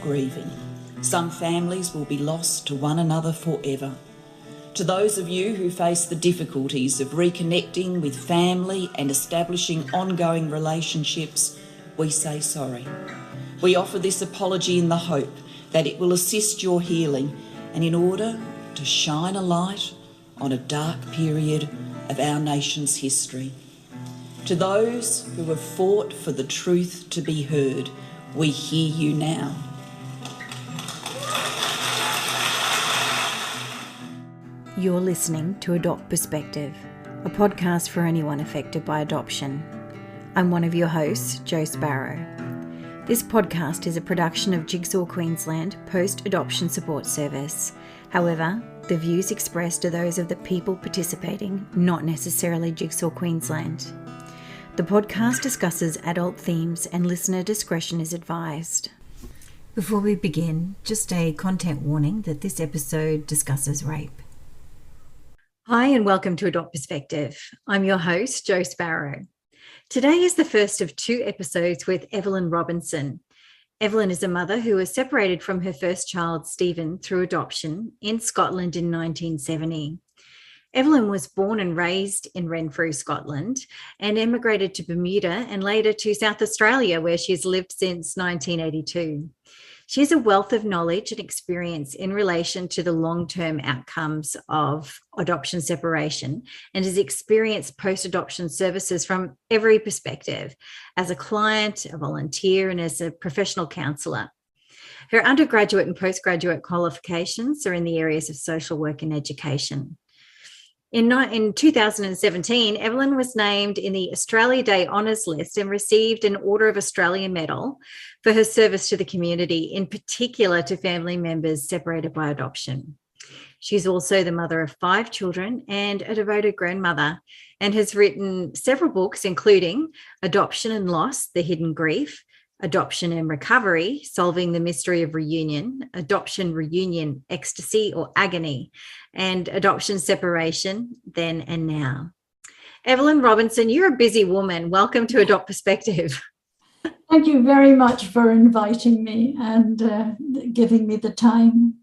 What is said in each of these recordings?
grieving. Some families will be lost to one another forever. To those of you who face the difficulties of reconnecting with family and establishing ongoing relationships, we say sorry. We offer this apology in the hope that it will assist your healing and in order to shine a light on a dark period of our nation's history. To those who have fought for the truth to be heard, we hear you now. You're listening to Adopt Perspective, a podcast for anyone affected by adoption. I'm one of your hosts, Jo Sparrow. This podcast is a production of Jigsaw Queensland Post-Adoption Support Service. However, the views expressed are those of the people participating, not necessarily Jigsaw Queensland. The podcast discusses adult themes and listener discretion is advised. Before we begin, just a content warning that this episode discusses rape. Hi and welcome to Adopt Perspective. I'm your host, Jo Sparrow. Today is the first of two episodes with Evelyn Robinson. Evelyn is a mother who was separated from her first child, Stephen, through adoption in Scotland in 1970. Evelyn was born and raised in Renfrew, Scotland, and emigrated to Bermuda and later to South Australia, where she's lived since 1982. She has a wealth of knowledge and experience in relation to the long-term outcomes of adoption separation and has experienced post-adoption services from every perspective, as a client, a volunteer, and as a professional counsellor. Her undergraduate and postgraduate qualifications are in the areas of social work and education. In 2017, Evelyn was named in the Australia Day Honours List and received an Order of Australia Medal for her service to the community, in particular to family members separated by adoption. She's also the mother of 5 children and a devoted grandmother, and has written several books, including Adoption and Loss, The Hidden Grief, Adoption and Recovery, Solving the Mystery of Reunion, Adoption, Reunion, Ecstasy or Agony, and Adoption Separation, Then and Now. Evelyn Robinson, you're a busy woman. Welcome to Adopt Perspective. Thank you very much for inviting me and giving me the time.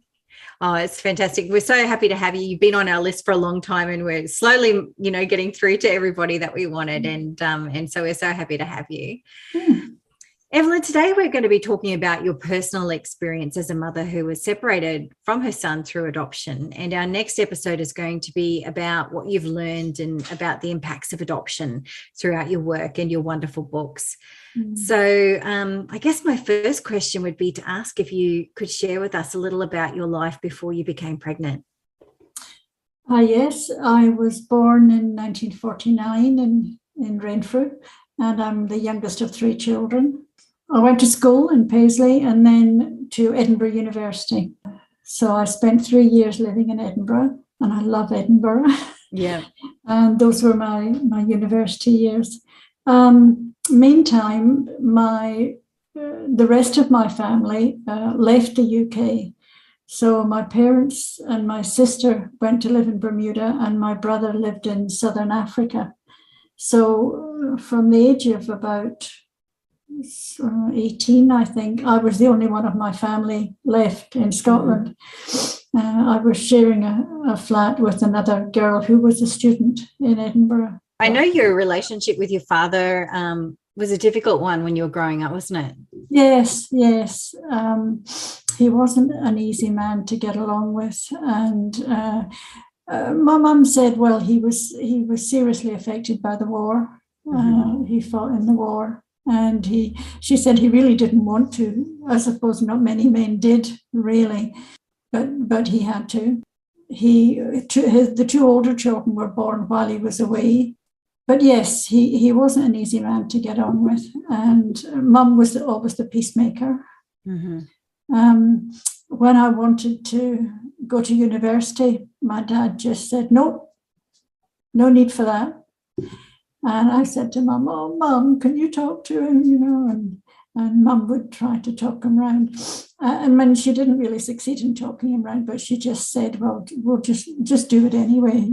Oh, it's fantastic. We're so happy to have you. You've been on our list for a long time and we're slowly, getting through to everybody that we wanted. And so we're so happy to have you. Evelyn, today we're going to be talking about your personal experience as a mother who was separated from her son through adoption. And our next episode is going to be about what you've learned and about the impacts of adoption throughout your work and your wonderful books. So I guess my first question would be to ask if you could share with us a little about your life before you became pregnant. Yes, I was born in 1949 in Renfrew, and I'm the youngest of 3 children. I went to school in Paisley and then to Edinburgh University. So I spent 3 years living in Edinburgh, and I love Edinburgh. Yeah. And those were my university years. Meantime, the rest of my family left the UK. So my parents and my sister went to live in Bermuda, and my brother lived in Southern Africa. So from the age of about 18, I think, I was the only one of my family left in Scotland. I was sharing a flat with another girl who was a student in Edinburgh. I know your relationship with your father was a difficult one when you were growing up, wasn't it? Yes. He wasn't an easy man to get along with. And my mum said, well, he was seriously affected by the war. He fought in the war. And she said he really didn't want to. I suppose not many men did, really, but he had to. The 2 older children were born while he was away. But yes, he wasn't an easy man to get on with. And Mum was always the peacemaker. When I wanted to go to university, my dad just said, no need for that. And I said to Mum, oh, Mum, can you talk to him, and Mum would try to talk him round. And when she didn't really succeed in talking him round, but she just said, well, we'll just do it anyway,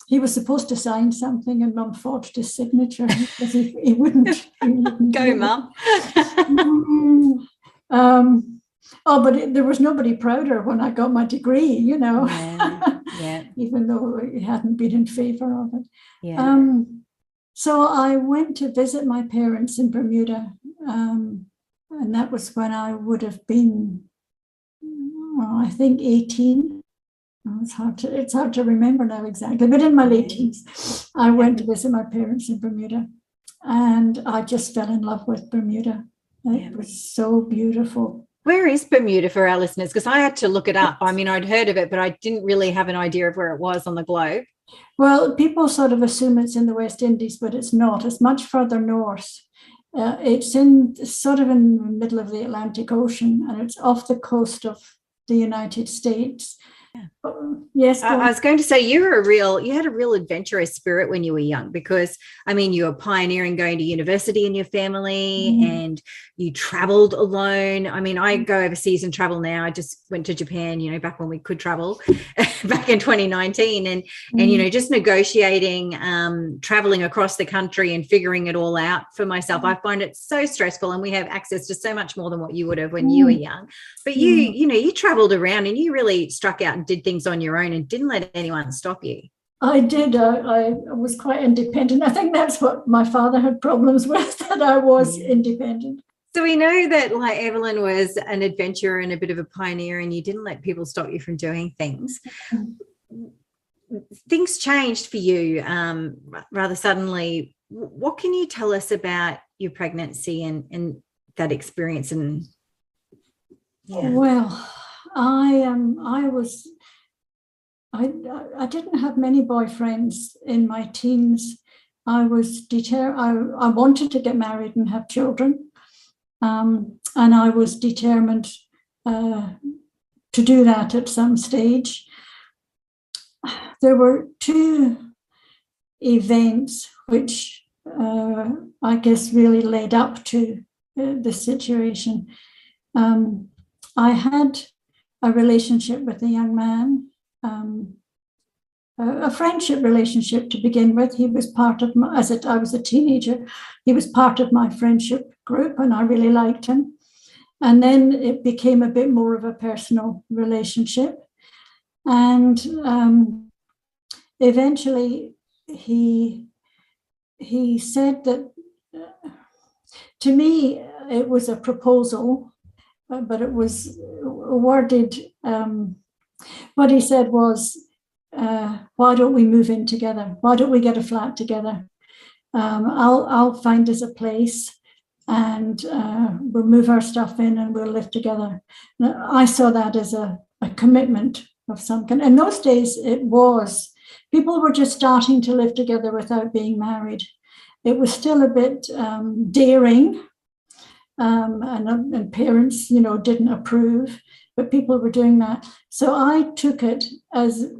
He was supposed to sign something and Mum forged his signature because he wouldn't. Go, Mum. Oh, but there was nobody prouder when I got my degree, you know, Yeah. even though I hadn't been in favor of it. Yeah. So I went to visit my parents in Bermuda, and that was when I would have been, I think, 18. It's hard to remember now exactly, but in my late teens, I went to visit my parents in Bermuda, and I just fell in love with Bermuda. It was so beautiful. Where is Bermuda for our listeners? Because I had to look it up. I mean, I'd heard of it, but I didn't really have an idea of where it was on the globe. Well, people sort of assume it's in the West Indies, but it's not. It's much further north. It's sort of in the middle of the Atlantic Ocean, and it's off the coast of the United States. Yes. I was going to say you had a real adventurous spirit when you were young, because I mean you were pioneering going to university in your family, and you traveled alone. I mean, I go overseas and travel now. I just went to Japan, you know, back when we could travel back in 2019, and you know, just negotiating, traveling across the country and figuring it all out for myself. I find it so stressful, and we have access to so much more than what you would have when you were young. But you know, you traveled around and you really struck out and did things on your own and didn't let anyone stop you. I did. I was quite independent. I think that's what my father had problems with, that I was independent. So we know that, like, Evelyn was an adventurer and a bit of a pioneer, and you didn't let people stop you from doing things. Things changed for you rather suddenly. What can you tell us about your pregnancy and that experience? And well, I didn't have many boyfriends in my teens. I was I wanted to get married and have children, and I was determined to do that at some stage. There were two events which I guess really led up to the situation. I had a relationship with a young man, a friendship relationship to begin with. He was part of my, I was a teenager, he was part of my friendship group, and I really liked him. And then it became a bit more of a personal relationship. And eventually he said that, to me, it was a proposal, but it was worded, what he said was, why don't we move in together? Why don't we get a flat together? I'll find us a place, and we'll move our stuff in and we'll live together. Now, I saw that as a commitment of some kind. In those days, people were just starting to live together without being married. It was still a bit daring, and parents, you know, didn't approve, but people were doing that. So I took it as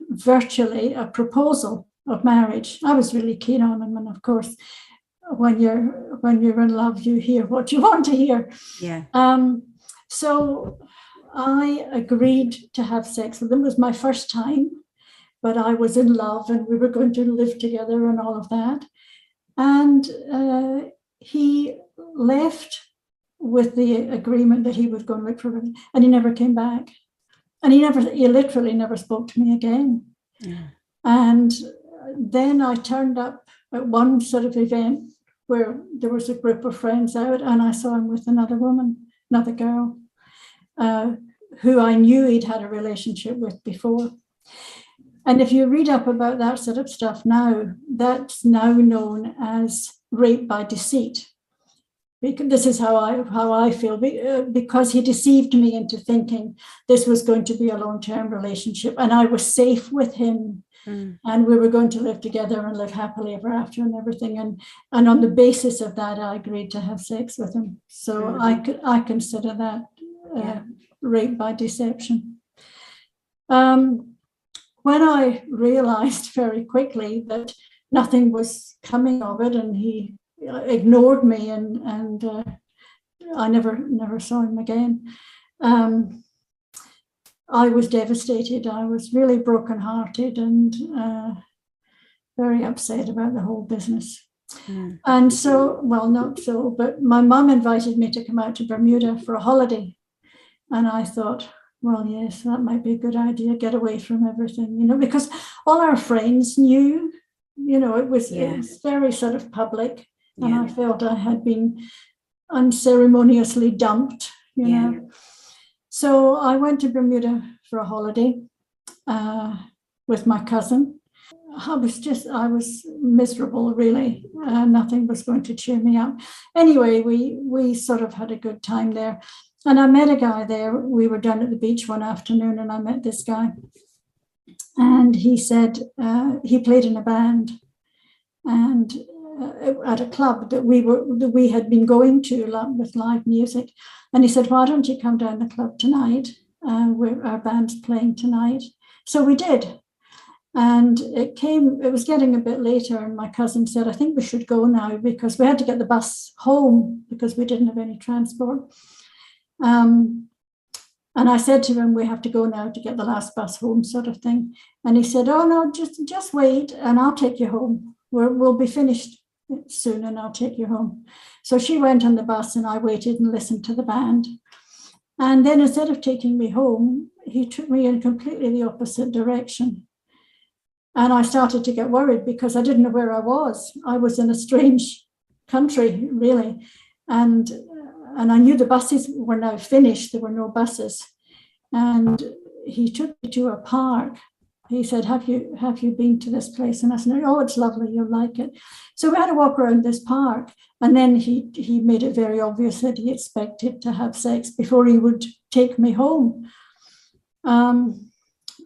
virtually a proposal of marriage. I was really keen on him, and of course, when you're in love, you hear what you want to hear. Yeah. So I agreed to have sex with him. It was my first time, but I was in love, and we were going to live together and all of that. And he left with the agreement that he was going to look for him, and he never came back. And he literally never spoke to me again. Yeah. And then I turned up at one sort of event where there was a group of friends out, and I saw him with another woman, another girl, who I knew he'd had a relationship with before. And if you read up about that sort of stuff now, that's now known as rape by deceit. This is how I feel, because he deceived me into thinking this was going to be a long-term relationship, and I was safe with him, and we were going to live together and live happily ever after and everything. And on the basis of that, I agreed to have sex with him. So I consider that rape by deception. When I realized very quickly that nothing was coming of it, and he ignored me, and I never saw him again, I was devastated. I was really brokenhearted and very upset about the whole business. And so, well, not so, but my mum invited me to come out to Bermuda for a holiday. And I thought, well, yes, that might be a good idea, get away from everything, because all our friends knew, it was very sort of public. And I felt I had been unceremoniously dumped, So I went to Bermuda for a holiday with my cousin. I was miserable, really. Nothing was going to cheer me up. Anyway, we sort of had a good time there. And I met a guy there. We were down at the beach one afternoon, and I met this guy. And he said he played in a band, and at a club that we had been going to with live music. And he said, "Why don't you come down the club tonight? Our band's playing tonight." So we did. And it was getting a bit later, and my cousin said, "I think we should go now," because we had to get the bus home because we didn't have any transport. And I said to him, "We have to go now to get the last bus home," sort of thing. And he said, "Oh, no, just wait and I'll take you home. We'll be finished soon and I'll take you home." So she went on the bus and I waited and listened to the band. And then instead of taking me home, he took me in completely the opposite direction. And I started to get worried because I didn't know where I was. I was in a strange country, really. And I knew the buses were now finished. There were no buses. And he took me to a park. He said, have you been to this place? And I said, "Oh, it's lovely. You'll like it." So we had to walk around this park. And then he made it very obvious that he expected to have sex before he would take me home. And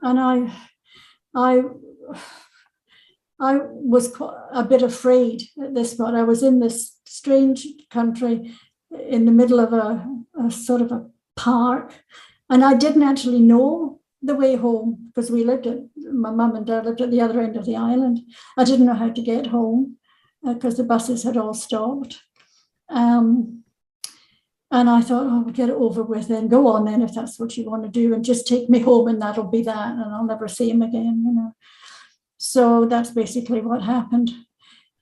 I was a bit afraid at this point. I was in this strange country in the middle of a sort of a park, and I didn't actually know the way home because my mum and dad lived at the other end of the island. I didn't know how to get home because the buses had all stopped. And I thought, "Oh, we'll get it over with then. Go on then if that's what you want to do, and just take me home and that'll be that, and I'll never see him again." So that's basically what happened.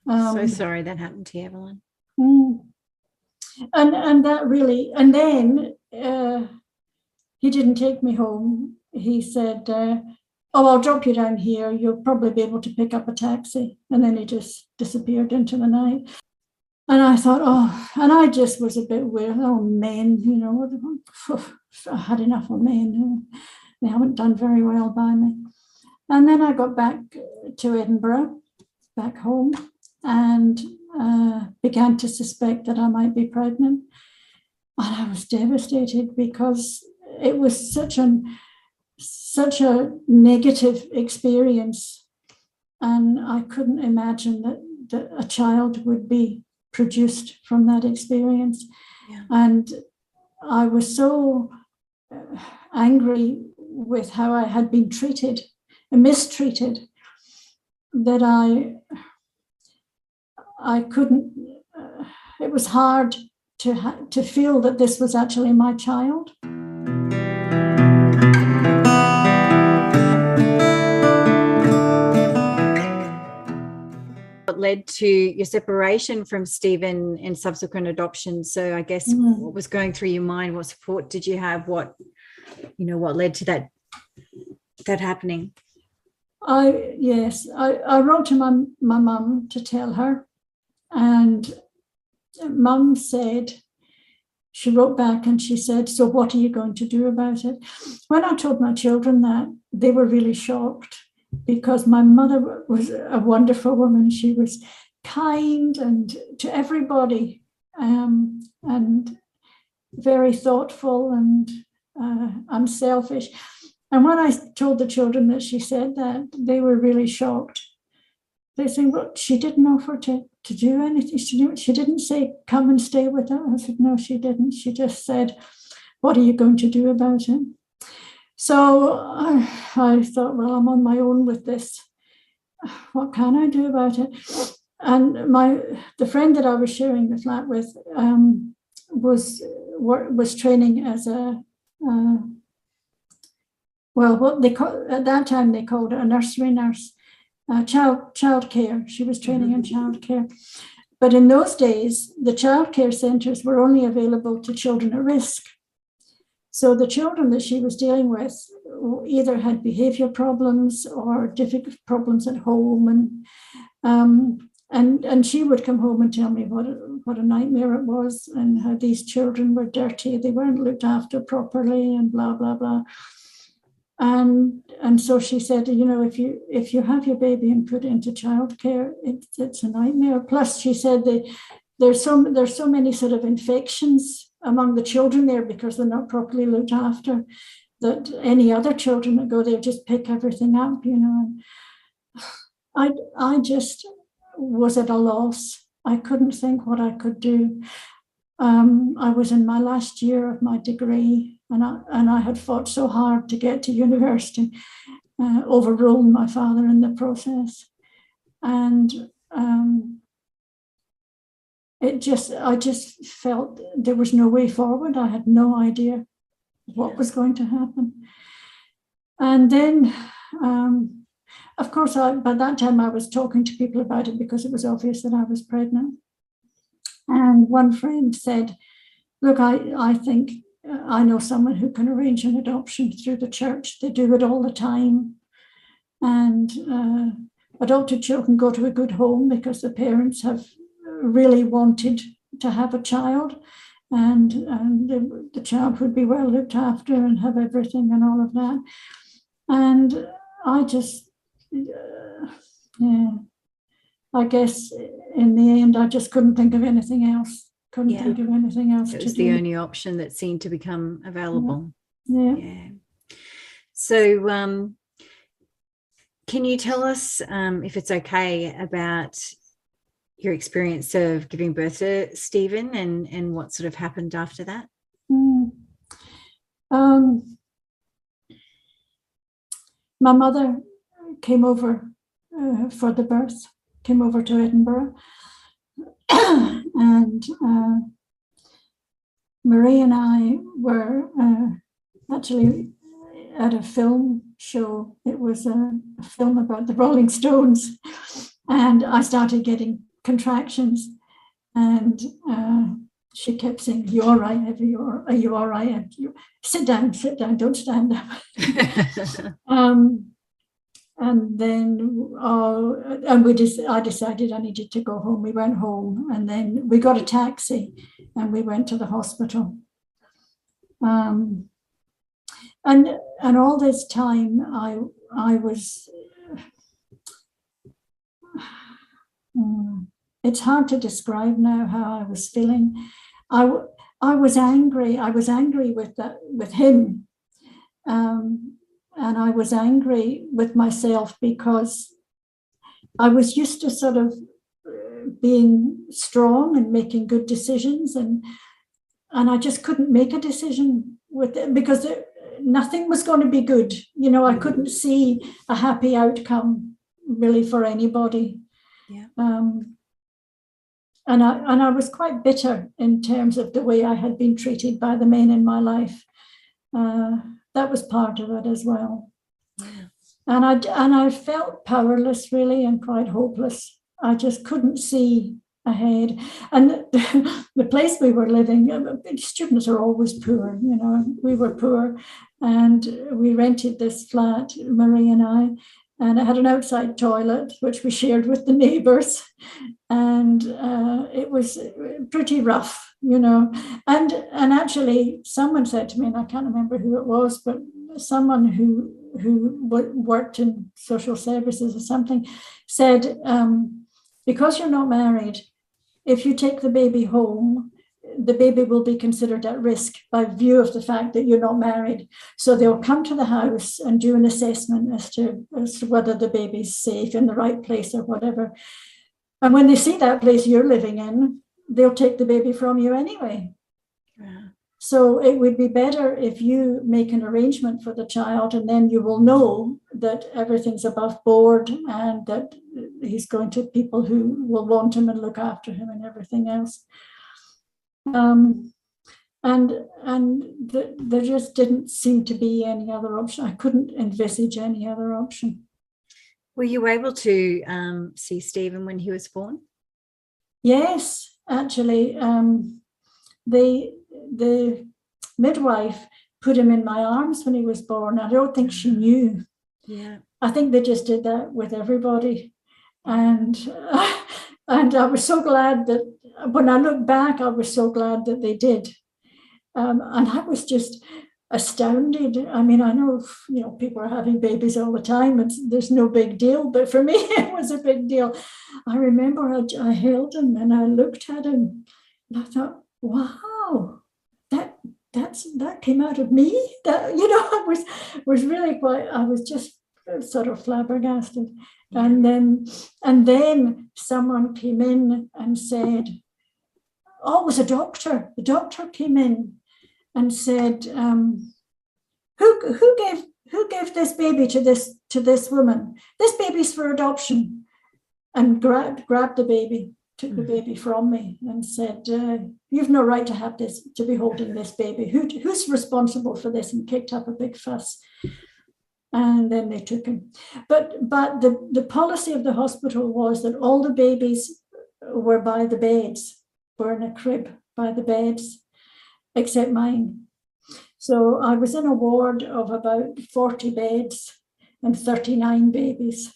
So sorry that happened to you, Evelyn. And that really, and then he didn't take me home. He said, "Oh, I'll drop you down here. You'll probably be able to pick up a taxi." And then he just disappeared into the night. And I thought, and I just was a bit weird. Oh, men, I had enough of men. They haven't done very well by me. And then I got back to Edinburgh, back home, and began to suspect that I might be pregnant. And I was devastated because it was such a negative experience. And I couldn't imagine that a child would be produced from that experience. Yeah. And I was so angry with how I had been treated and mistreated that I couldn't, it was hard to feel that this was actually my child. What led to your separation from Stephen and subsequent adoption? So I guess what was going through your mind? What support did you have? What led to that happening? I wrote to my mum to tell her, and Mum said, she wrote back and she said, "So what are you going to do about it?" When I told my children that, they were really shocked because my mother was a wonderful woman. She was kind and to everybody, and very thoughtful and unselfish. And when I told the children that she said that, they were really shocked. They said, "Well, she didn't offer to do anything. She didn't say, come and stay with us." I said, "No, she didn't. She just said, what are you going to do about it?" So I thought, well, I'm on my own with this. What can I do about it? And the friend that I was sharing the flat with was training as what they call at that time they called it a nursery nurse, child care. She was training in child care, but in those days the child care centres were only available to children at risk. So the children that she was dealing with either had behavior problems or difficult problems at home, and she would come home and tell me what a nightmare it was, and how these children were dirty, they weren't looked after properly, and blah blah blah. And so she said, if you have your baby and put it into childcare, it's a nightmare. Plus, she said there's so many sort of infections among the children there because they're not properly looked after, that any other children that go there just pick everything up, I just was at a loss. I couldn't think what I could do. I was in my last year of my degree, and I had fought so hard to get to university, overruled my father in the process, and I just felt there was no way forward. I had no idea what was going to happen. And then, of course, by that time I was talking to people about it because it was obvious that I was pregnant. And one friend said, look, I think I know someone who can arrange an adoption through the church. They do it all the time. And adopted children go to a good home because the parents have really wanted to have a child, and the child would be well looked after and have everything and all of that. And I just, I guess in the end, I just couldn't think of anything else. Think of anything else. It was the only option that seemed to become available. Yeah. So can you tell us, if it's okay, about your experience of giving birth to Stephen and what sort of happened after that? My mother came over for the birth, came over to Edinburgh, and Marie and I were actually at a film show. It was a film about the Rolling Stones, and I started getting contractions, and she kept saying, "You all right, Evie? Are you all right? And sit down, don't stand up." And then I decided I needed to go home. We went home, and then we got a taxi, and we went to the hospital. And all this time, I was. It's hard to describe now how I was feeling. I was angry. I was angry with him, and I was angry with myself because I was used to sort of being strong and making good decisions, and I just couldn't make a decision with it because nothing was going to be good. I couldn't see a happy outcome really for anybody. Yeah. And I was quite bitter in terms of the way I had been treated by the men in my life. That was part of it as well. Yeah. And I felt powerless, really, and quite hopeless. I just couldn't see ahead. And the place we were living, students are always poor, we were poor, and we rented this flat, Marie and I, and it had an outside toilet, which we shared with the neighbours. And it was pretty rough, And actually, someone said to me, and I can't remember who it was, but someone who worked in social services or something said, because you're not married, if you take the baby home, the baby will be considered at risk by view of the fact that you're not married. So they'll come to the house and do an assessment as to whether the baby's safe in the right place or whatever. And when they see that place you're living in, they'll take the baby from you anyway. Yeah. So it would be better if you make an arrangement for the child, and then you will know that everything's above board and that he's going to people who will want him and look after him and everything else. And there just didn't seem to be any other option. I couldn't envisage any other option. Were you able to see Stephen when he was born? Yes, actually, the midwife put him in my arms when he was born. I don't think she knew. Yeah. I think they just did that with everybody. And I was so glad that when I look back, I was so glad that they did. And I was just astounded. I mean, I know, people are having babies all the time. There's no big deal, but for me, it was a big deal. I remember I held him and I looked at him and I thought, wow, that came out of me. That, I was really I was just sort of flabbergasted. Yeah. And then someone came in and said, oh, it was a doctor. The doctor came in and said, who gave this baby to this woman? This baby's for adoption. And grabbed the baby, took the baby from me and said, you've no right to have this, to be holding this baby. Who's responsible for this? And kicked up a big fuss. And then they took him. But the policy of the hospital was that all the babies were by the beds, were in a crib by the beds, except mine. So I was in a ward of about 40 beds and 39 babies.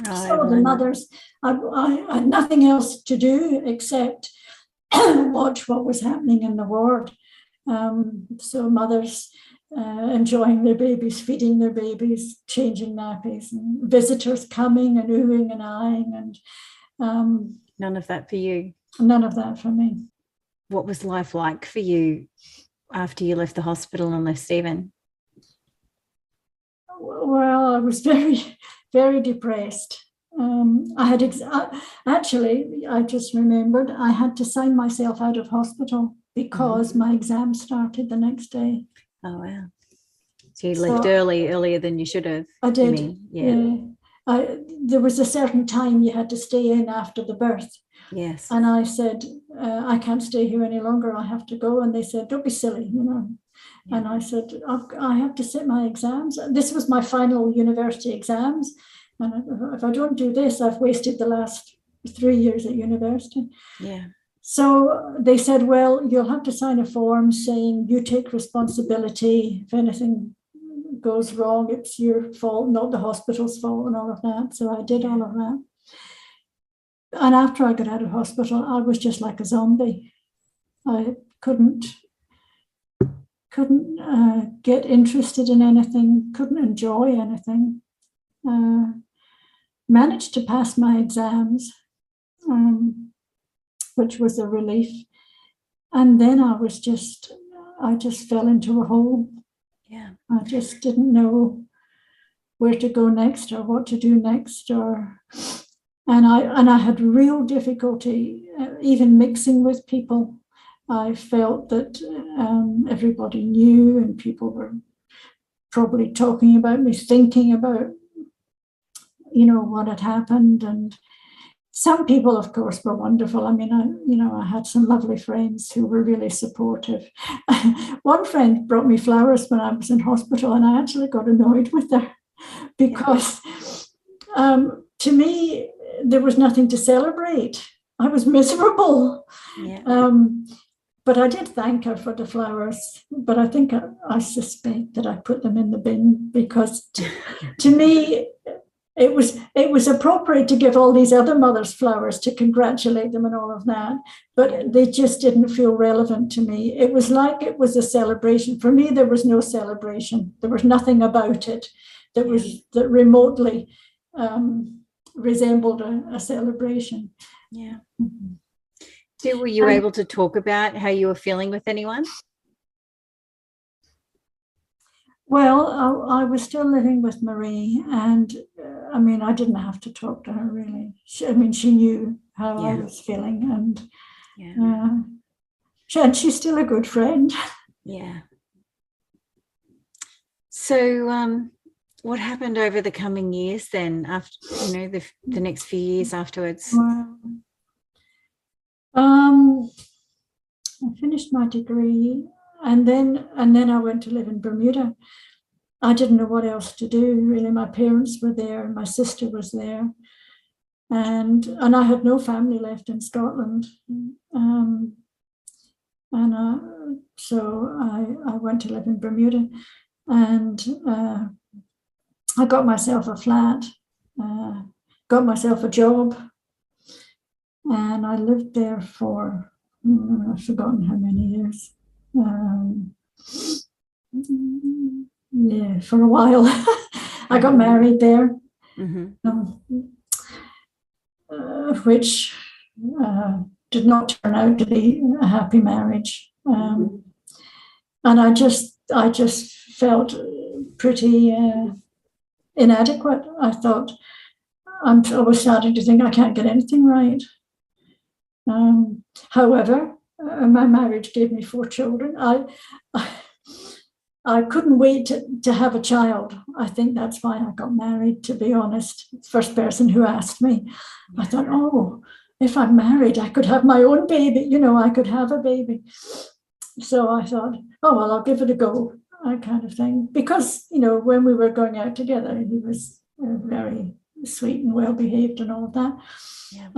So the mothers, I had nothing else to do except watch what was happening in the ward. So mothers enjoying their babies, feeding their babies, changing nappies, and visitors coming and oohing and eyeing, and none of that for you. None of that for me. What was life like for you after you left the hospital and left Stephen? Well, I was very, very depressed. I had actually, I just remembered, I had to sign myself out of hospital because my exam started the next day. Oh, wow. So you left earlier than you should have. I did. Yeah. There was a certain time you had to stay in after the birth. Yes. And I said, I can't stay here any longer. I have to go. And they said, don't be silly, Yeah. And I said, I have to sit my exams. This was my final university exams. And if I don't do this, I've wasted the last 3 years at university. Yeah. So they said, well, you'll have to sign a form saying you take responsibility. If anything goes wrong, it's your fault, not the hospital's fault, and all of that. So I did all of that. And after I got out of hospital, I was just like a zombie. I couldn't get interested in anything, couldn't enjoy anything. Managed to pass my exams, which was a relief. And then I just fell into a hole. Yeah. I just didn't know where to go next or what to do next, and I had real difficulty even mixing with people. I felt that everybody knew, and people were probably talking about me, thinking about, what had happened. And some people, of course, were wonderful. I mean, I had some lovely friends who were really supportive. One friend brought me flowers when I was in hospital, and I actually got annoyed with her because to me, there was nothing to celebrate. I was miserable. Yeah. But I did thank her for the flowers. But I think I suspect that I put them in the bin because to me, it was appropriate to give all these other mothers flowers to congratulate them and all of that, but they just didn't feel relevant to me. It was like it was a celebration. For me, there was no celebration. There was nothing about it that remotely resembled a celebration. Yeah. So were you able to talk about how you were feeling with anyone? Well, I was still living with Marie, and I didn't have to talk to her really. She knew how I was feeling, and she's still a good friend. Yeah. So, what happened over the coming years then? After the next few years afterwards. Well, I finished my degree. And then I went to live in Bermuda. I didn't know what else to do, really. My parents were there and my sister was there. And I had no family left in Scotland. And so I went to live in Bermuda, and I got myself a flat, got myself a job, and I lived there for, I've forgotten how many years. Yeah, for a while. I got married there, which did not turn out to be a happy marriage. And I just felt pretty inadequate. I thought, I was starting to think I can't get anything right. However, my marriage gave me 4 children. I couldn't wait to have a child. I think that's why I got married, to be honest. First person who asked me. I thought, oh, if I'm married, I could have my own baby. I could have a baby. So I thought, oh, well, I'll give it a go, that kind of thing. Because, when we were going out together, he was very sweet and well-behaved and all of that. Yeah.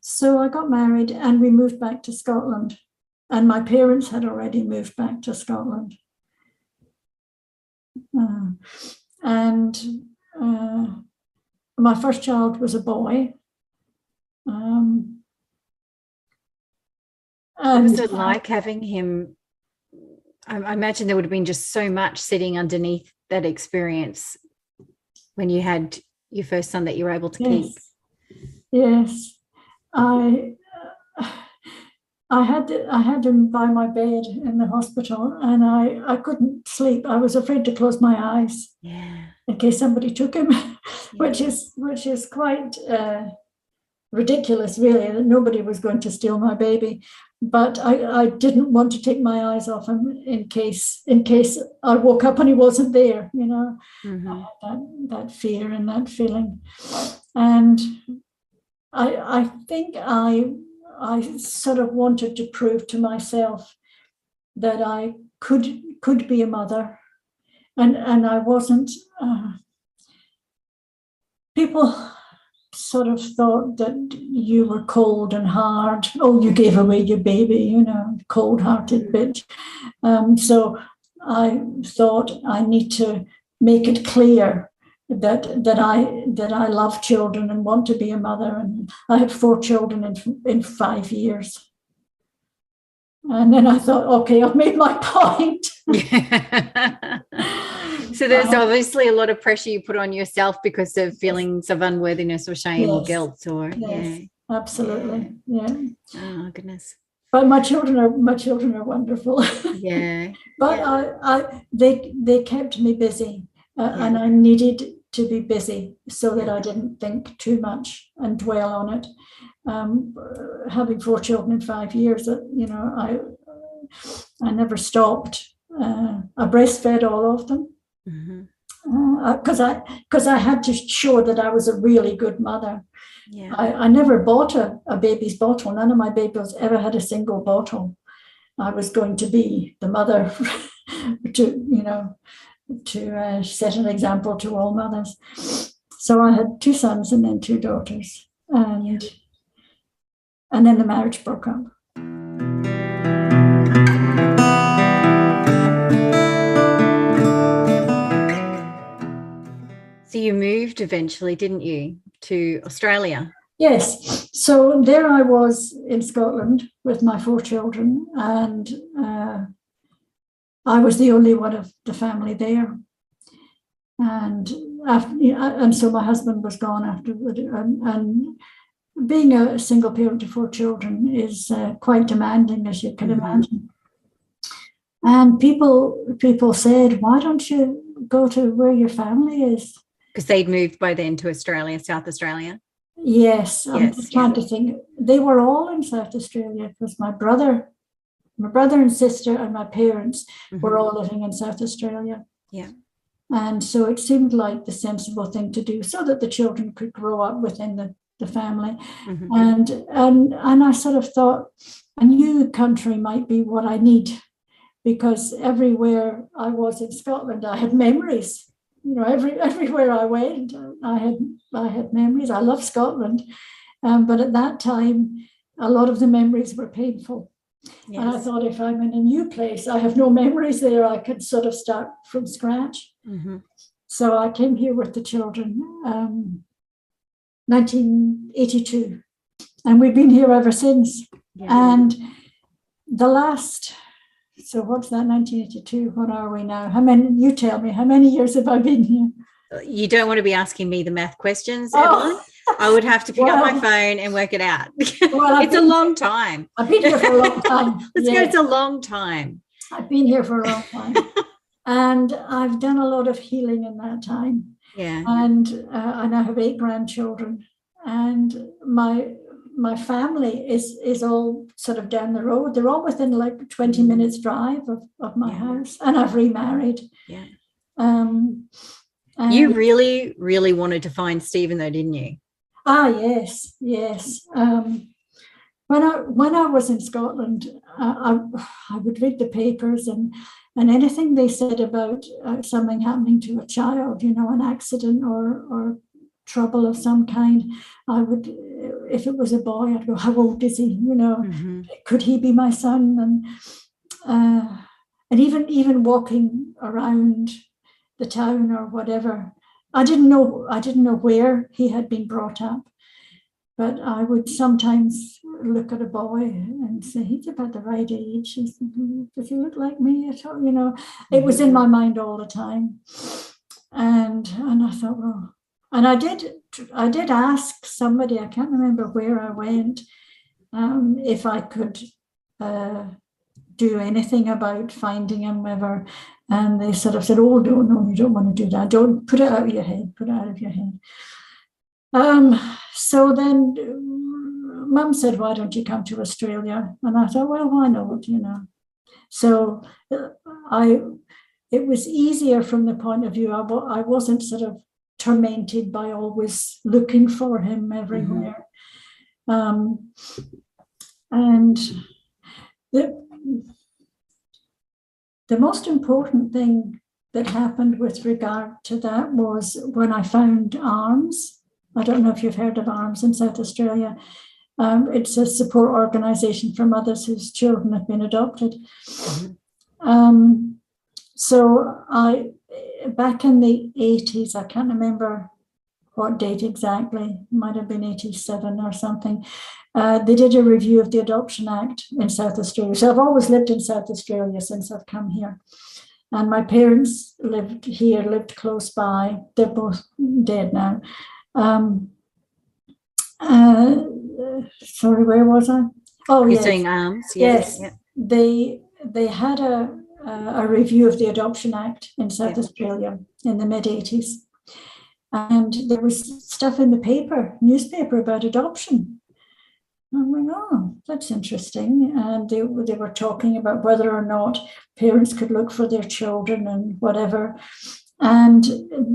So I got married and we moved back to Scotland. And my parents had already moved back to Scotland. And my first child was a boy. What was it like having him? I imagine there would have been just so much sitting underneath that experience when you had your first son that you were able to keep. Yes, I had him by my bed in the hospital, and I couldn't sleep. I was afraid to close my eyes in case somebody took him, which is quite ridiculous, really, that nobody was going to steal my baby. But I didn't want to take my eyes off him in case I woke up and he wasn't there. I had that fear and that feeling, and I think I sort of wanted to prove to myself that I could be a mother, and I wasn't. People sort of thought that you were cold and hard. Oh, you gave away your baby, cold-hearted bitch. So I thought I need to make it clear that I love children and want to be a mother. And I had 4 children in 5 years. And then I thought, okay, I've made my point. So there's obviously a lot of pressure you put on yourself because of feelings of unworthiness or shame or guilt, or absolutely, Oh goodness. But my children are wonderful. Yeah. But they kept me busy, and I needed to be busy so that I didn't think too much and dwell on it. Having 4 children in 5 years, I never stopped. I breastfed all of them because I had to show that I was a really good mother. Yeah. I never bought a baby's bottle. None of my babies ever had a single bottle. I was going to be the mother to set an example to all mothers. So I had 2 sons and then 2 daughters, and then the marriage broke up. So you moved eventually, didn't you, to Australia? Yes. So there I was in Scotland with my 4 children, and I was the only one of the family there. And so my husband was gone after, and being a single parent to 4 children is quite demanding, as you can imagine. And people said, why don't you go to where your family is? Because they'd moved by then to Australia, South Australia. Yes, I'm trying to think. They were all in South Australia because my brother and sister and my parents were all living in South Australia. Yeah. And so it seemed like the sensible thing to do so that the children could grow up within the family. And I sort of thought a new country might be what I need, because everywhere I was in Scotland, I had memories. Everywhere I went, I had memories. I love Scotland, but at that time, a lot of the memories were painful. And I thought, if I'm in a new place, I have no memories there, I could sort of start from scratch. So I came here with the children, 1982, and we've been here ever since. And the last, so what's that, 1982, what are we now? How many, you tell me, how many years have I been here? You don't want to be asking me the math questions, Evelyn. I would have to pick up my phone and work it out. It's a long time. I've been here for a long time. Let's go, it's a long time. I've been here for a long time. And I've done a lot of healing in that time. Yeah. And I now have 8 grandchildren. And my family is all sort of down the road. They're all within like 20 minutes drive of my house. And I've remarried. Yeah. You really, really wanted to find Stephen, though, didn't you? Yes. When I was in Scotland, I would read the papers and anything they said about something happening to a child, an accident or trouble of some kind, I would, if it was a boy, I'd go, how old is he? Could he be my son? And even walking around the town or whatever, I didn't know where he had been brought up, but I would sometimes look at a boy and say, he's about the right age. Does he look like me at all? It was in my mind all the time, and I thought, well, and I did ask somebody, I can't remember where I went, if I could do anything about finding him ever. And they sort of said, oh, no, you don't want to do that. Don't put it out of your head. Put it out of your head. So then Mum said, why don't you come to Australia? And I thought, well, why not, So it was easier from the point of view, I wasn't sort of tormented by always looking for him everywhere. And the most important thing that happened with regard to that was when I found ARMS. I don't know if you've heard of ARMS in South Australia. It's a support organisation for mothers whose children have been adopted. So back in the 80s, I can't remember what date exactly, it might have been 87 or something, they did a review of the Adoption Act in South Australia. So I've always lived in South Australia since I've come here. And my parents lived close by. They're both dead now. Sorry, where was I? Oh, You're yes. saying ARMS? Yes. Yeah. They had a review of the Adoption Act in South Australia in the mid-80s. And there was stuff in the newspaper about adoption. I went, oh, that's interesting. And they were talking about whether or not parents could look for their children and whatever. And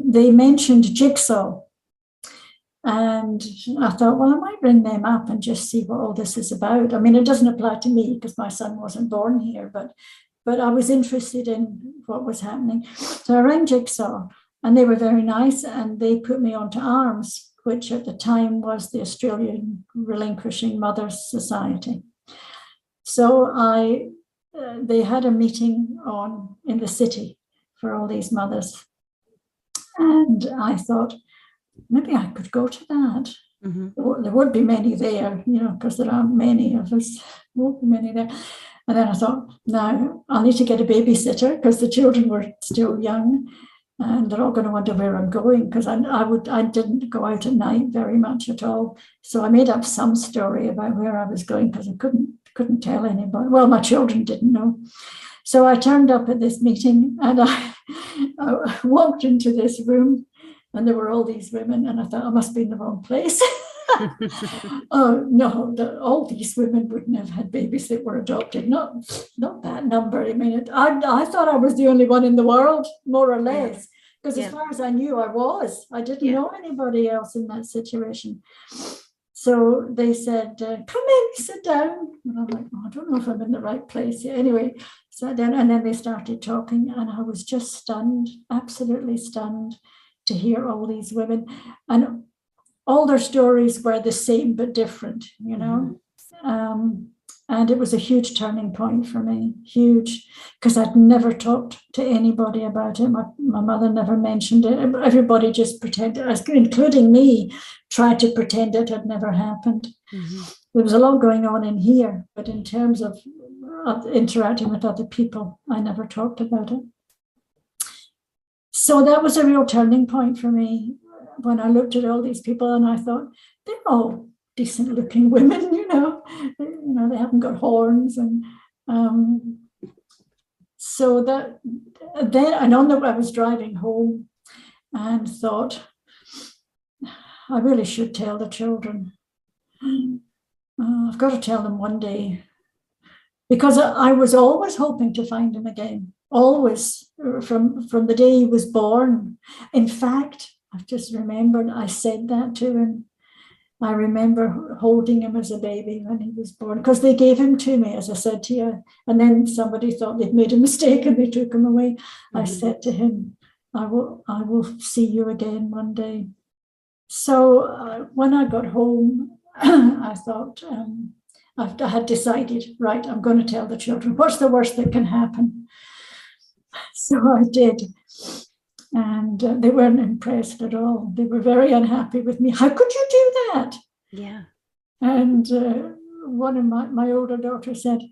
they mentioned Jigsaw. And I thought, well, I might bring them up and just see what all this is about. I mean, it doesn't apply to me because my son wasn't born here, but I was interested in what was happening. So I rang Jigsaw, and they were very nice, and they put me onto ARMS, which at the time was the Australian Relinquishing Mothers Society. So they had a meeting in the city for all these mothers. And I thought, maybe I could go to that. There would be many there, because there aren't many of us. There won't be many there. And then I thought, no, I'll need to get a babysitter because the children were still young. And they're all going to wonder where I'm going because I didn't go out at night very much at all. So I made up some story about where I was going because I couldn't tell anybody. Well, my children didn't know. So I turned up at this meeting and I walked into this room and there were all these women and I thought I must be in the wrong place. Oh no, all these women wouldn't have had babies that were adopted. Not that number. I mean, I thought I was the only one in the world, more or less, because as far as I knew, I didn't know anybody else in that situation. So they said, "Come in, sit down." And I'm like, I don't know if I'm in the right place here. Anyway, sat down, and then they started talking, and I was just stunned, absolutely stunned, to hear all these women and. All their stories were the same but different, And it was a huge turning point for me, huge, because I'd never talked to anybody about it. My mother never mentioned it. Everybody just pretended, including me, tried to pretend it had never happened. Mm-hmm. There was a lot going on in here, but in terms of interacting with other people, I never talked about it. So that was a real turning point for me when I looked at all these people and I thought, they're all decent looking women, they haven't got horns. And so that then, and I was driving home and thought, I really should tell the children. I've got to tell them one day, because I was always hoping to find him again, always from the day he was born. In fact, I've just remembered I said that to him. I remember holding him as a baby when he was born, because they gave him to me, as I said to you, and then somebody thought they'd made a mistake and they took him away. Mm-hmm. I said to him, I will see you again one day. So when I got home, I thought, I had decided, right, I'm going to tell the children. What's the worst that can happen? So I did. And they weren't impressed at all. They were very unhappy with me. How could you do that? Yeah. And one of my older daughters said,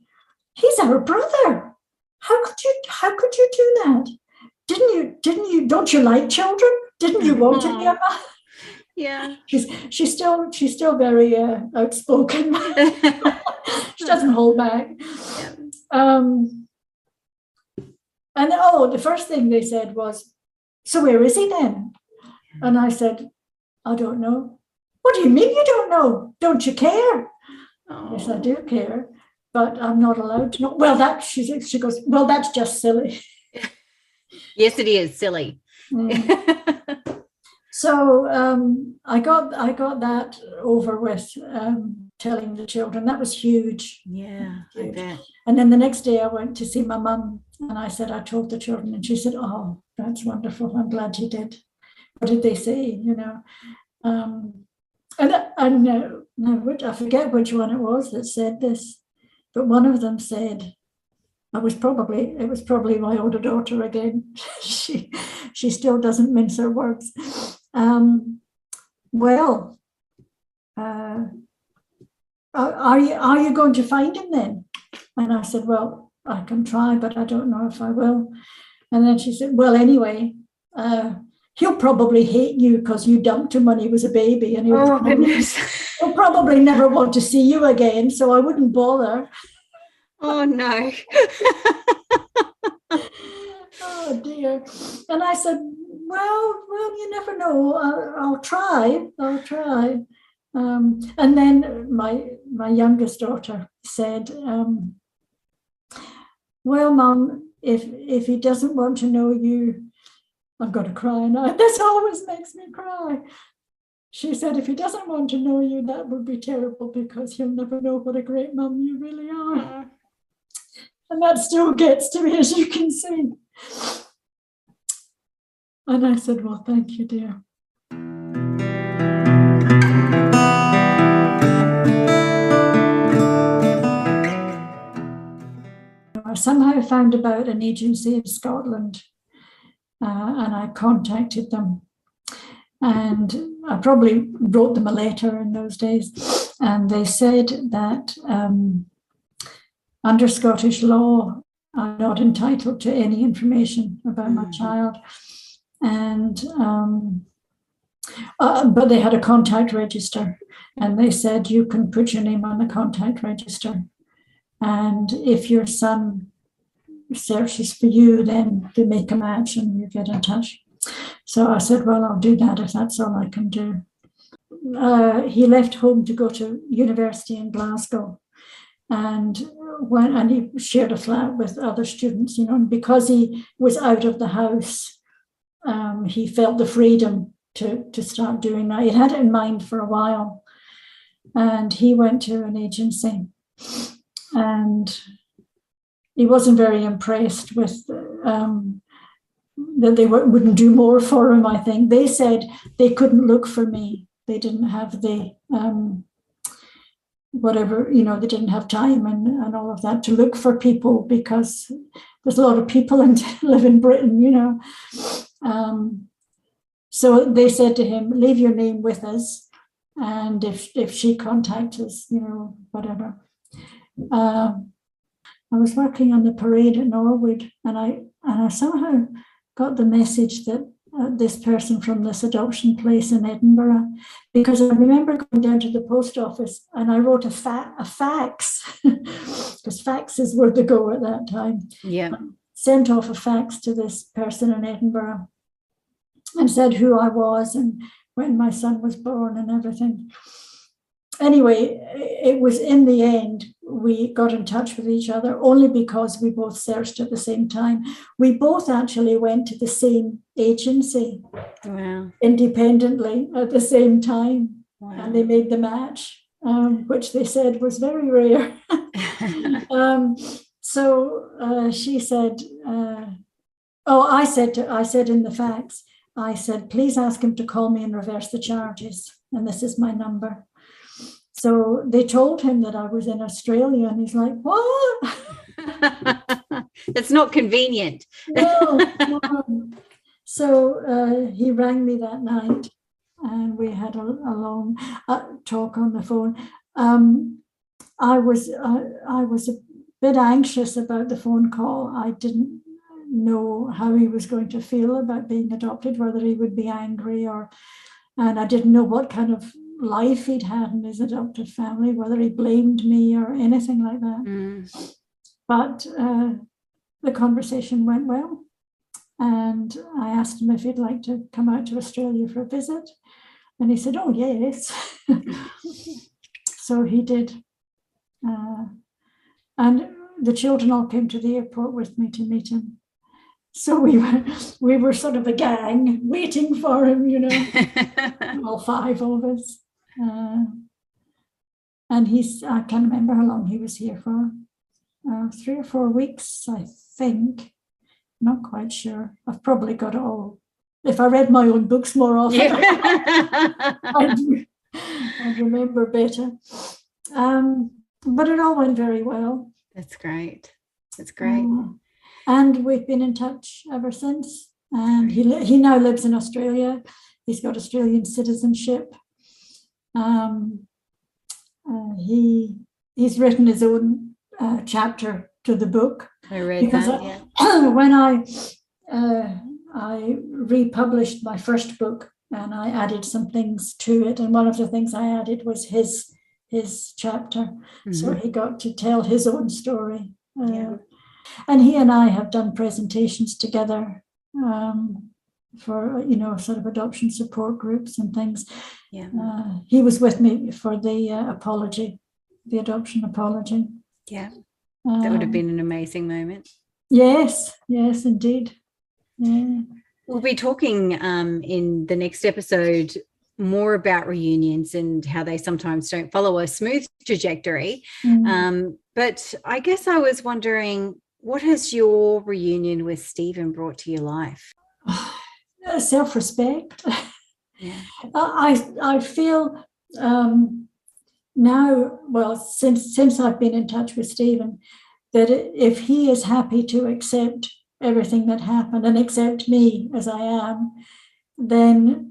he's our brother. How could you do that? Don't you like children? Didn't you want to be a mother? Yeah. She's still very outspoken. She doesn't hold back. Yeah. And the first thing they said was, so where is he then? And I said, I don't know. What do you mean you don't know? Don't you care? Oh. Yes, I do care, but I'm not allowed to know. Well, she goes, well, that's just silly. Yes, it is silly. So I got that over with, telling the children. That was huge. Yeah, huge. I bet. And then the next day I went to see my mum, and I said, I told the children, and she said, oh, that's wonderful. I'm glad you did. What did they say? I forget which one it was that said this, but one of them said, it was probably my older daughter again. She still doesn't mince her words. Are you going to find him then? And I said, well, I can try, but I don't know if I will. And then she said, well, anyway, he'll probably hate you because you dumped him when he was a baby, and he'll probably never want to see you again, so I wouldn't bother. Oh, no. Oh, dear. And I said, well, you never know. I'll try. And then my youngest daughter said, well, Mum, if he doesn't want to know you, I'm going to cry now. This always makes me cry. She said, if he doesn't want to know you, that would be terrible, because he'll never know what a great mum you really are. And that still gets to me, as you can see. And I said, well, thank you, dear. I somehow found about an agency in Scotland, and I contacted them. And I probably wrote them a letter in those days. And they said that under Scottish law, I'm not entitled to any information about my child. And but they had a contact register, and they said you can put your name on the contact register, and if your son searches for you, then they make a match and you get in touch. So I said, well, I'll do that if that's all I can do. He left home to go to university in Glasgow, and he shared a flat with other students, and because he was out of the house, he felt the freedom to start doing that. He'd had it in mind for a while, and he went to an agency, and he wasn't very impressed with that they wouldn't do more for him, I think. They said they couldn't look for me. They didn't have the whatever, they didn't have time and all of that to look for people, because there's a lot of people live in Britain, so they said to him, leave your name with us, and if she contacts us, whatever. I was working on the parade at Norwood, and I somehow got the message that this person from this adoption place in Edinburgh, because I remember going down to the post office and I wrote a fax, because faxes were the go at that time. Yeah. Sent off a fax to this person in Edinburgh and said who I was and when my son was born and everything. Anyway, it was in the end, we got in touch with each other only because we both searched at the same time. We both actually went to the same agency. Wow. Independently at the same time. Wow. And they made the match, which they said was very rare. So she said, I said in the fax, I said, please ask him to call me and reverse the charges. And this is my number. So they told him that I was in Australia, and he's like, what? That's not convenient. No. So he rang me that night, and we had a long talk on the phone. I was a bit anxious about the phone call. I didn't know how he was going to feel about being adopted, whether he would be angry and I didn't know what kind of life he'd had in his adopted family, whether he blamed me or anything like that. But the conversation went well, and I asked him if he'd like to come out to Australia for a visit, and he said, oh yes. So he did, and the children all came to the airport with me to meet him. So we were sort of a gang waiting for him, all 5 of us. And I can't remember how long he was here for, 3 or 4 weeks, I think. Not quite sure. I've probably got it all. If I read my own books more often, I'd remember better. But it all went very well. That's great. That's great. And we've been in touch ever since. And he now lives in Australia. He's got Australian citizenship. He's written his own chapter to the book. I read that. When I republished my first book, and I added some things to it, and one of the things I added was his chapter. So he got to tell his own story. And he and I have done presentations together for, sort of adoption support groups and things. He was with me for the apology, the adoption apology. Yeah, that would have been an amazing moment. Yes, indeed. Yeah. We'll be talking in the next episode more about reunions and how they sometimes don't follow a smooth trajectory. But I guess I was wondering, what has your reunion with Stephen brought to your life? Self-respect. Yeah. I feel now, well, since I've been in touch with Stephen, that if he is happy to accept everything that happened and accept me as I am, then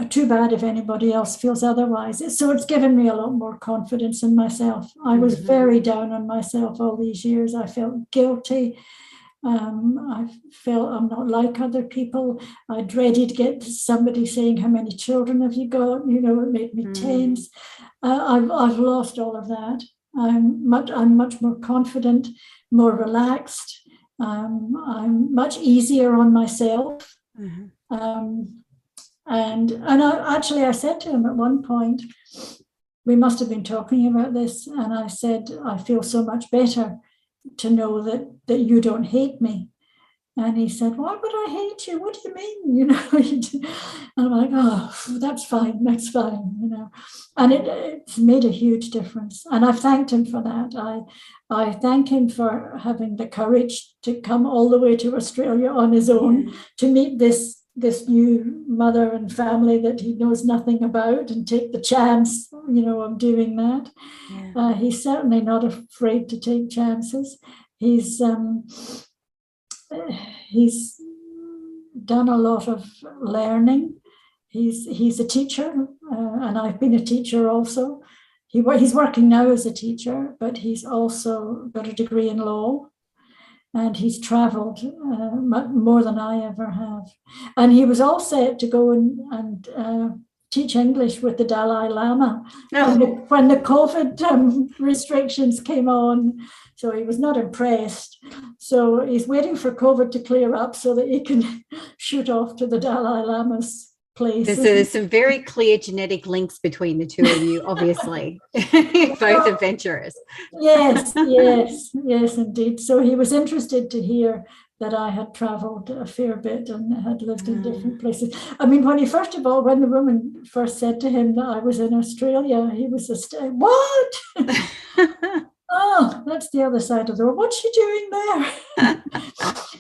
too bad if anybody else feels otherwise. So it's given me a lot more confidence in myself. I was very down on myself all these years. I felt guilty. I felt I'm not like other people. I dreaded get somebody saying, how many children have you got? It made me tense. I've lost all of that. I'm much more confident, more relaxed. I'm much easier on myself. And I said to him at one point, we must have been talking about this, and I said, I feel so much better to know that you don't hate me. And he said, why would I hate you? What do you mean? And I'm like, oh, that's fine. And it's made a huge difference. And I've thanked him for that. I thank him for having the courage to come all the way to Australia on his own to meet this this new mother and family that he knows nothing about and take the chance, of doing that. Yeah. He's certainly not afraid to take chances. He's done a lot of learning. He's a teacher, and I've been a teacher also. He's working now as a teacher, but he's also got a degree in law, and he's travelled more than I ever have. And he was all set to go and teach English with the Dalai Lama when the COVID restrictions came on. So he was not impressed. So he's waiting for COVID to clear up so that he can shoot off to the Dalai Lama's place. There's some very clear genetic links between the two of you, obviously. Both adventurous. Yes, indeed. So he was interested to hear that I had travelled a fair bit and had lived in different places. I mean, when the woman first said to him that I was in Australia, he was what? Oh, that's the other side of the world. What's she doing there?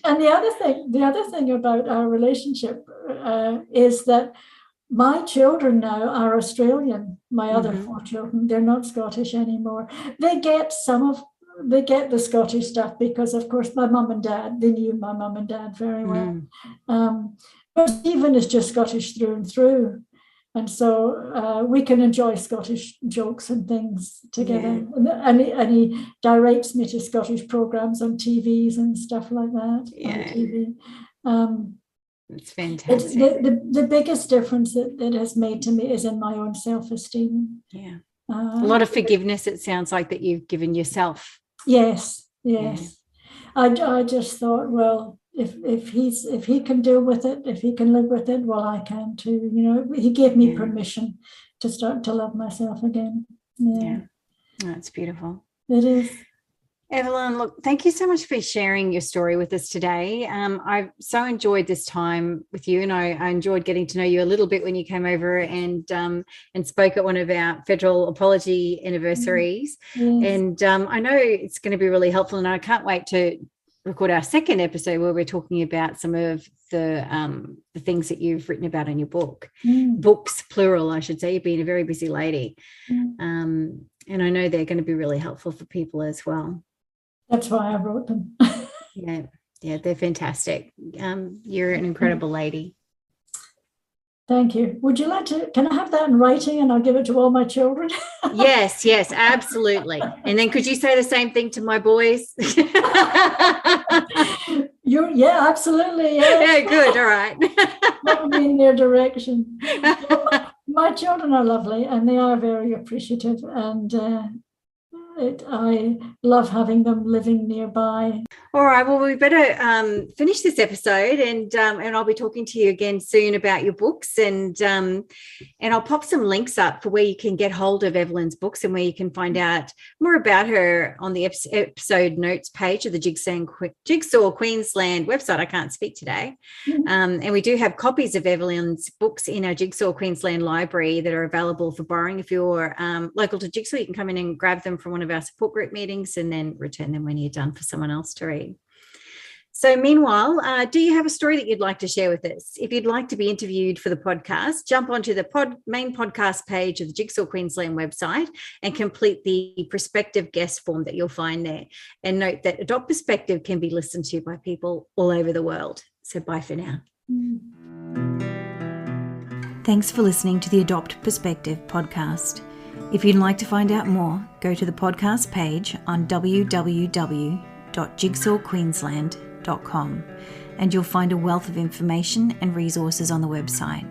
And the other thing about our relationship is that my children now are Australian. My other 4 children, they're not Scottish anymore. They get the Scottish stuff because, of course, they knew my mum and dad very well. But Stephen is just Scottish through and through. And so we can enjoy Scottish jokes and things together. Yeah. And he directs me to Scottish programs on TVs and stuff like that. Yeah. On TV. It's fantastic. The biggest difference that it has made to me is in my own self-esteem. Yeah. A lot of forgiveness, it sounds like, that you've given yourself. Yes. Yeah. I just thought, well, if he can deal with it, if he can live with it, well, I can too. He gave me permission to start to love myself again. Yeah. That's beautiful. It is. Evelyn, look, thank you so much for sharing your story with us today. I've so enjoyed this time with you, and I enjoyed getting to know you a little bit when you came over and spoke at one of our federal apology anniversaries. Yes. And I know it's going to be really helpful, and I can't wait to record our second episode where we're talking about some of the things that you've written about in your book. Books, plural, I should say. You've been a very busy lady. And I know they're going to be really helpful for people as well. That's why I wrote them. Yeah, they're fantastic. You're an incredible lady. Thank you. Would you like to, can I have that in writing and I'll give it to all my children? Yes, absolutely. And then could you say the same thing to my boys? Yeah, absolutely. Yeah, good. All right. Put me in their direction. My children are lovely and they are very appreciative, and I love having them living nearby. All right. Well, we better finish this episode, and I'll be talking to you again soon about your books, and I'll pop some links up for where you can get hold of Evelyn's books and where you can find out more about her on the episode notes page of the Jigsaw Queensland website. I can't speak today. And we do have copies of Evelyn's books in our Jigsaw Queensland library that are available for borrowing. If you're local to Jigsaw, you can come in and grab them from one of our support group meetings and then return them when you're done for someone else to read. So meanwhile, do you have a story that you'd like to share with us? If you'd like to be interviewed for the podcast, jump onto the main podcast page of the Jigsaw Queensland website and complete the prospective guest form that you'll find there. And note that Adopt Perspective can be listened to by people all over the world. So bye for now. Thanks for listening to the Adopt Perspective podcast. If you'd like to find out more, go to the podcast page on www.jigsawqueensland.com and you'll find a wealth of information and resources on the website.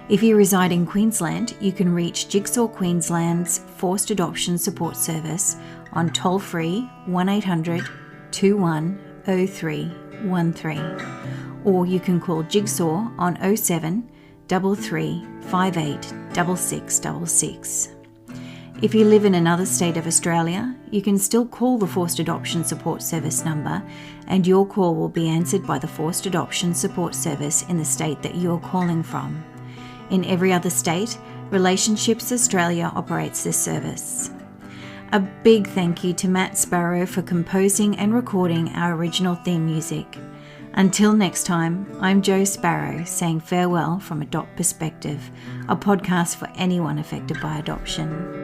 If you reside in Queensland, you can reach Jigsaw Queensland's Forced Adoption Support Service on toll-free 1800 210313, or you can call Jigsaw on 07 33 58 6666. If you live in another state of Australia, you can still call the Forced Adoption Support Service number, and your call will be answered by the Forced Adoption Support Service in the state that you're calling from. In every other state, Relationships Australia operates this service. A big thank you to Matt Sparrow for composing and recording our original theme music. Until next time, I'm Jo Sparrow saying farewell from Adopt Perspective, a podcast for anyone affected by adoption.